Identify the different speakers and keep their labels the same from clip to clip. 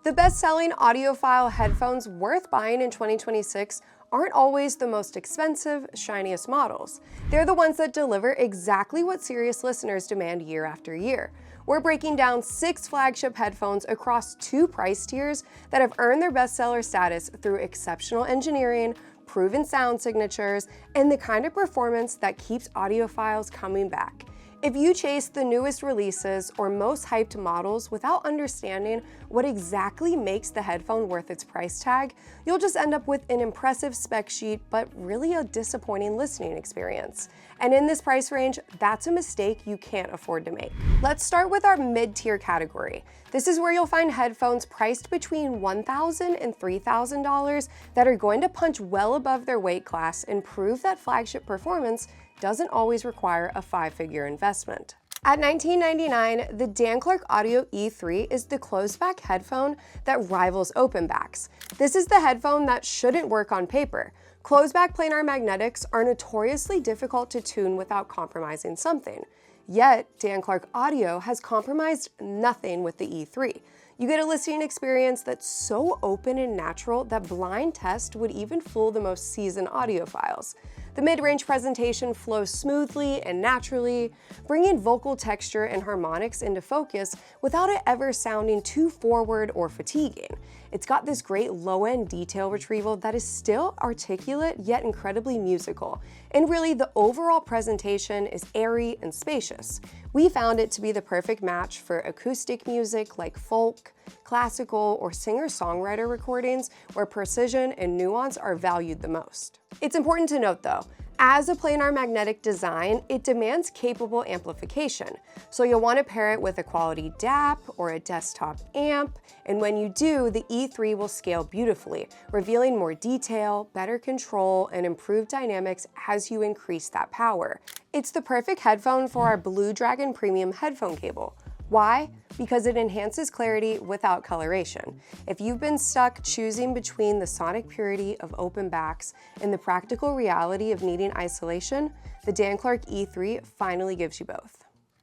Speaker 1: The best-selling audiophile headphones worth buying in 2026 aren't always the most expensive, shiniest models. They're the ones that deliver exactly what serious listeners demand year after year. We're breaking down 6 flagship headphones across 2 price tiers that have earned their bestseller status through exceptional engineering, proven sound signatures, and the kind of performance that keeps audiophiles coming back. If you chase the newest releases or most hyped models without understanding what exactly makes the headphone worth its price tag, you'll just end up with an impressive spec sheet, but really a disappointing listening experience. And in this price range, that's a mistake you can't afford to make. Let's start with our mid-tier category. This is where you'll find headphones priced between $1,000 and $3,000 that are going to punch well above their weight class and prove that flagship performance doesn't always require a 5-figure investment. At $19.99, the Dan Clark Audio E3 is the closed-back headphone that rivals open-backs. This is the headphone that shouldn't work on paper. Closed-back planar magnetics are notoriously difficult to tune without compromising something. Yet, Dan Clark Audio has compromised nothing with the E3. You get a listening experience that's so open and natural that blind test would even fool the most seasoned audiophiles. The mid-range presentation flows smoothly and naturally, bringing vocal texture and harmonics into focus without it ever sounding too forward or fatiguing. It's got this great low-end detail retrieval that is still articulate yet incredibly musical. And really, the overall presentation is airy and spacious. We found it to be the perfect match for acoustic music like folk, classical, or singer-songwriter recordings where precision and nuance are valued the most. It's important to note though, as a planar magnetic design, it demands capable amplification. So you'll want to pair it with a quality DAP or a desktop amp, and when you do, the E3 will scale beautifully, revealing more detail, better control, and improved dynamics as you increase that power. It's the perfect headphone for our Blue Dragon premium headphone cable. Why? Because it enhances clarity without coloration. If you've been stuck choosing between the sonic purity of open backs and the practical reality of needing isolation, the Dan Clark E3 finally gives you both.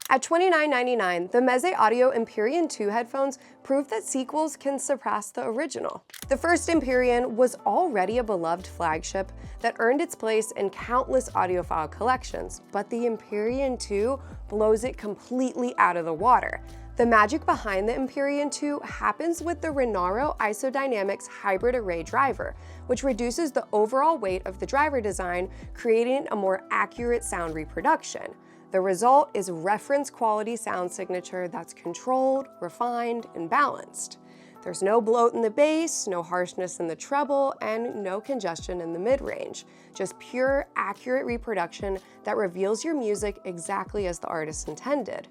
Speaker 1: At $29.99, the Meze Audio Empyrean 2 headphones prove that sequels can surpass the original. The first Empyrean was already a beloved flagship that earned its place in countless audiophile collections, but the Empyrean 2 blows it completely out of the water. The magic behind the Empyrean 2 happens with the Renaro Isodynamics hybrid array driver, which reduces the overall weight of the driver design, creating a more accurate sound reproduction. The result is reference quality sound signature that's controlled, refined, and balanced. There's no bloat in the bass, no harshness in the treble, and no congestion in the mid-range. Just pure, accurate reproduction that reveals your music exactly as the artist intended.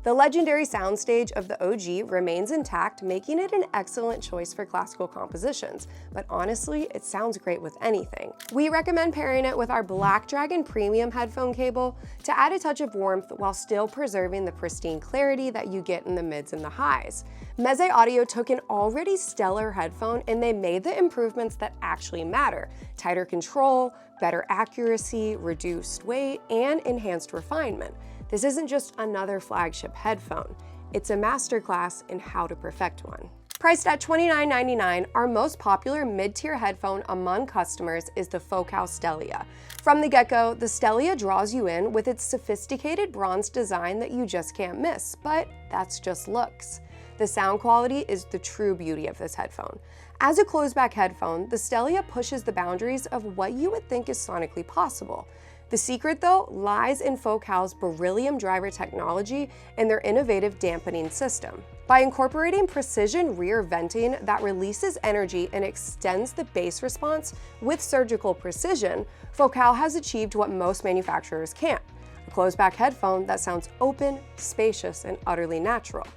Speaker 1: The legendary soundstage of the OG remains intact, making it an excellent choice for classical compositions, but honestly, it sounds great with anything. We recommend pairing it with our Black Dragon premium headphone cable to add a touch of warmth while still preserving the pristine clarity that you get in the mids and the highs. Meze Audio took an already stellar headphone and they made the improvements that actually matter: tighter control, better accuracy, reduced weight, and enhanced refinement. This isn't just another flagship headphone. It's a masterclass in how to perfect one. Priced at $29.99, our most popular mid-tier headphone among customers is the Focal Stellia. From the get-go, the Stellia draws you in with its sophisticated bronze design that you just can't miss, but that's just looks. The sound quality is the true beauty of this headphone. As a closed-back headphone, the Stellia pushes the boundaries of what you would think is sonically possible. The secret, though, lies in Focal's beryllium driver technology and their innovative dampening system. By incorporating precision rear venting that releases energy and extends the bass response with surgical precision, Focal has achieved what most manufacturers can't: a closed-back headphone that sounds open, spacious, and utterly natural.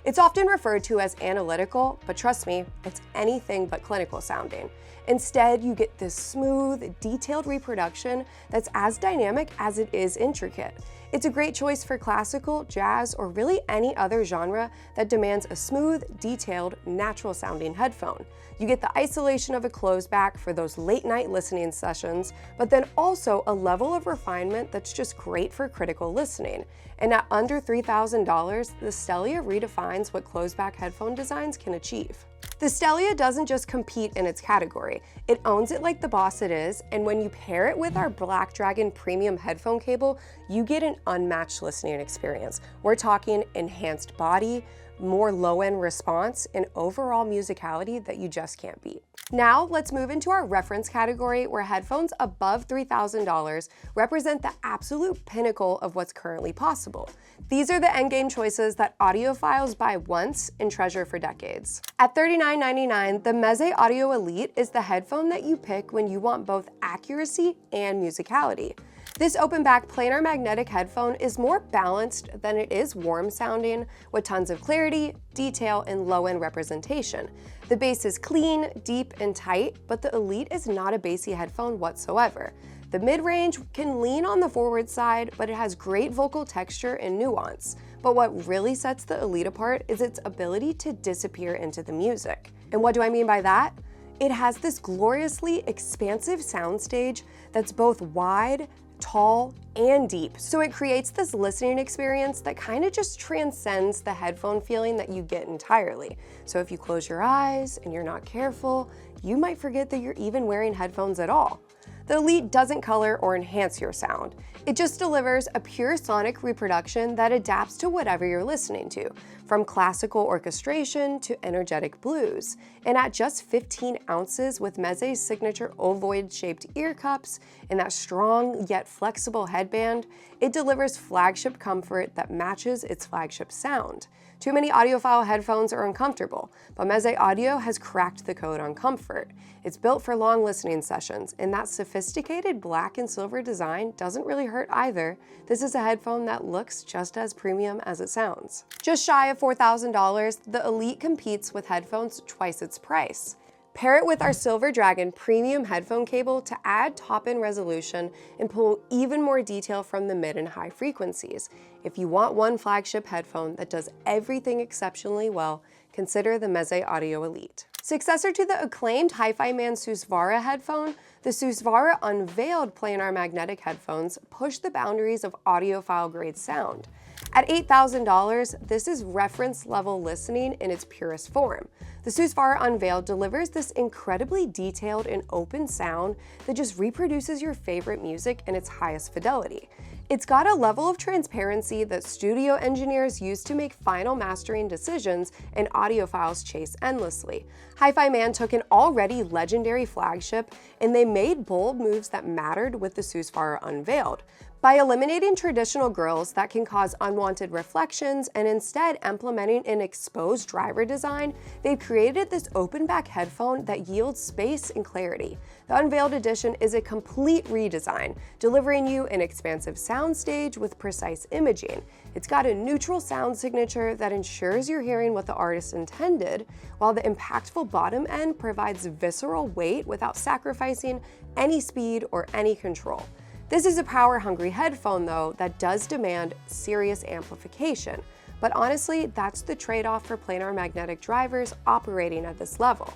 Speaker 1: It's often referred to as analytical, but trust me, it's anything but clinical sounding. Instead, you get this smooth, detailed reproduction that's as dynamic as it is intricate. It's a great choice for classical, jazz, or really any other genre that demands a smooth, detailed, natural-sounding headphone. You get the isolation of a closed back for those late-night listening sessions, but then also a level of refinement that's just great for critical listening. And at under $3,000, the Stellia redefines what closed-back headphone designs can achieve. The Stellia doesn't just compete in its category, it owns it like the boss it is, and when you pair it with our Black Dragon premium headphone cable, you get an unmatched listening experience. We're talking enhanced body, more low-end response, and overall musicality that you just can't beat. Now, let's move into our reference category where headphones above $3,000 represent the absolute pinnacle of what's currently possible. These are the endgame choices that audiophiles buy once and treasure for decades. At $39.99, the Meze Audio Elite is the headphone that you pick when you want both accuracy and musicality. This open-back planar magnetic headphone is more balanced than it is warm sounding, with tons of clarity, detail, and low-end representation. The bass is clean, deep, and tight, but the Elite is not a bassy headphone whatsoever. The mid-range can lean on the forward side, but it has great vocal texture and nuance. But what really sets the Elite apart is its ability to disappear into the music. And what do I mean by that? It has this gloriously expansive soundstage that's both wide, tall, and deep. So it creates this listening experience that kind of just transcends the headphone feeling that you get entirely. So if you close your eyes and you're not careful, you might forget that you're even wearing headphones at all. The Elite doesn't color or enhance your sound. It just delivers a pure sonic reproduction that adapts to whatever you're listening to, from classical orchestration to energetic blues. And at just 15 ounces with Meze's signature ovoid-shaped ear cups and that strong yet flexible headband, it delivers flagship comfort that matches its flagship sound. Too many audiophile headphones are uncomfortable, but Meze Audio has cracked the code on comfort. It's built for long listening sessions, and that sophisticated black and silver design doesn't really hurt either. This is a headphone that looks just as premium as it sounds. Just shy of $4,000, the Elite competes with headphones twice its price. Pair it with our Silver Dragon premium headphone cable to add top-end resolution and pull even more detail from the mid and high frequencies. If you want one flagship headphone that does everything exceptionally well, consider the Meze Audio Elite. Successor to the acclaimed Hi-Fi Man Susvara headphone, the Susvara unveiled planar magnetic headphones push the boundaries of audiophile-grade sound. At $8,000, this is reference-level listening in its purest form. The Susvara Unveiled delivers this incredibly detailed and open sound that just reproduces your favorite music in its highest fidelity. It's got a level of transparency that studio engineers use to make final mastering decisions and audiophiles chase endlessly. Hi-Fi Man took an already legendary flagship and they made bold moves that mattered with the Susvara Unveiled. By eliminating traditional grills that can cause unwanted reflections and instead implementing an exposed driver design, they've created this open-back headphone that yields space and clarity. The Unveiled Edition is a complete redesign, delivering you an expansive soundstage with precise imaging. It's got a neutral sound signature that ensures you're hearing what the artist intended, while the impactful bottom end provides visceral weight without sacrificing any speed or any control. This is a power-hungry headphone, though, that does demand serious amplification. But honestly, that's the trade-off for planar magnetic drivers operating at this level.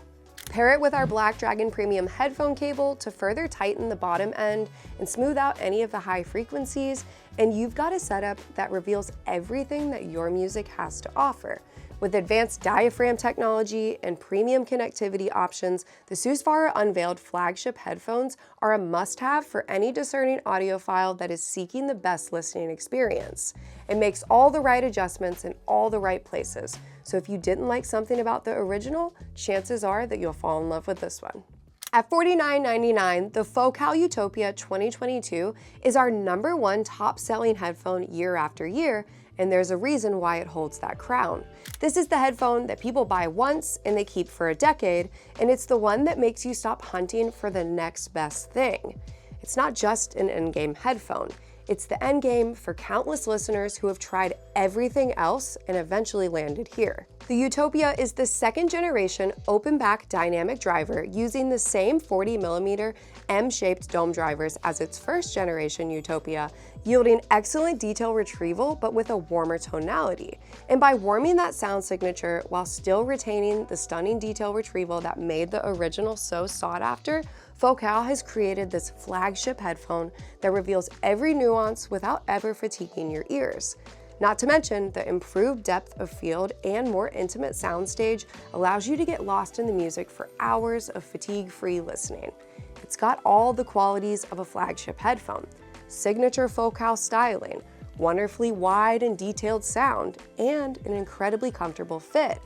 Speaker 1: Pair it with our Black Dragon premium headphone cable to further tighten the bottom end and smooth out any of the high frequencies, and you've got a setup that reveals everything that your music has to offer. With advanced diaphragm technology and premium connectivity options, the Susvara Unveiled flagship headphones are a must-have for any discerning audiophile that is seeking the best listening experience. It makes all the right adjustments in all the right places, so if you didn't like something about the original, chances are that you'll fall in love with this one. At $49.99, the Focal Utopia 2022 is our #1 top-selling headphone year after year, and there's a reason why it holds that crown. This is the headphone that people buy once and they keep for a decade, and it's the one that makes you stop hunting for the next best thing. It's not just an endgame headphone. It's the endgame for countless listeners who have tried everything else and eventually landed here. The Utopia is the second-generation open-back dynamic driver using the same 40mm M-shaped dome drivers as its first-generation Utopia, yielding excellent detail retrieval but with a warmer tonality. And by warming that sound signature while still retaining the stunning detail retrieval that made the original so sought after, Focal has created this flagship headphone that reveals every nuance without ever fatiguing your ears. Not to mention, the improved depth of field and more intimate soundstage allows you to get lost in the music for hours of fatigue-free listening. It's got all the qualities of a flagship headphone: signature folk house styling, wonderfully wide and detailed sound, and an incredibly comfortable fit.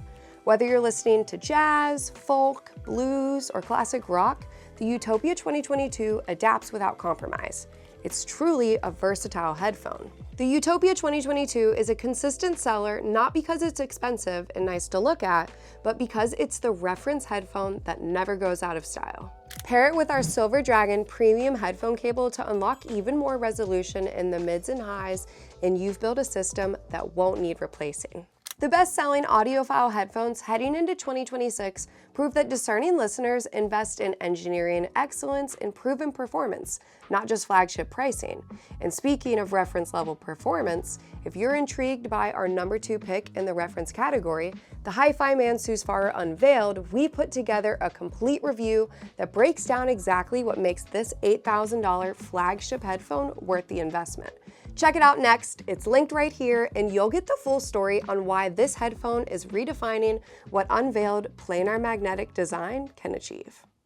Speaker 1: Whether you're listening to jazz, folk, blues, or classic rock, the Utopia 2022 adapts without compromise. It's truly a versatile headphone. The Utopia 2022 is a consistent seller not because it's expensive and nice to look at, but because it's the reference headphone that never goes out of style. Pair it with our Silver Dragon premium headphone cable to unlock even more resolution in the mids and highs, and you've built a system that won't need replacing. The best-selling audiophile headphones heading into 2026 prove that discerning listeners invest in engineering excellence and proven performance, not just flagship pricing. And speaking of reference-level performance, if you're intrigued by our #2 pick in the reference category, the Hi-Fi Man Susvara Unveiled, we put together a complete review that breaks down exactly what makes this $8,000 flagship headphone worth the investment. Check it out next. It's linked right here, and you'll get the full story on why this headphone is redefining what unveiled planar magnetic design can achieve.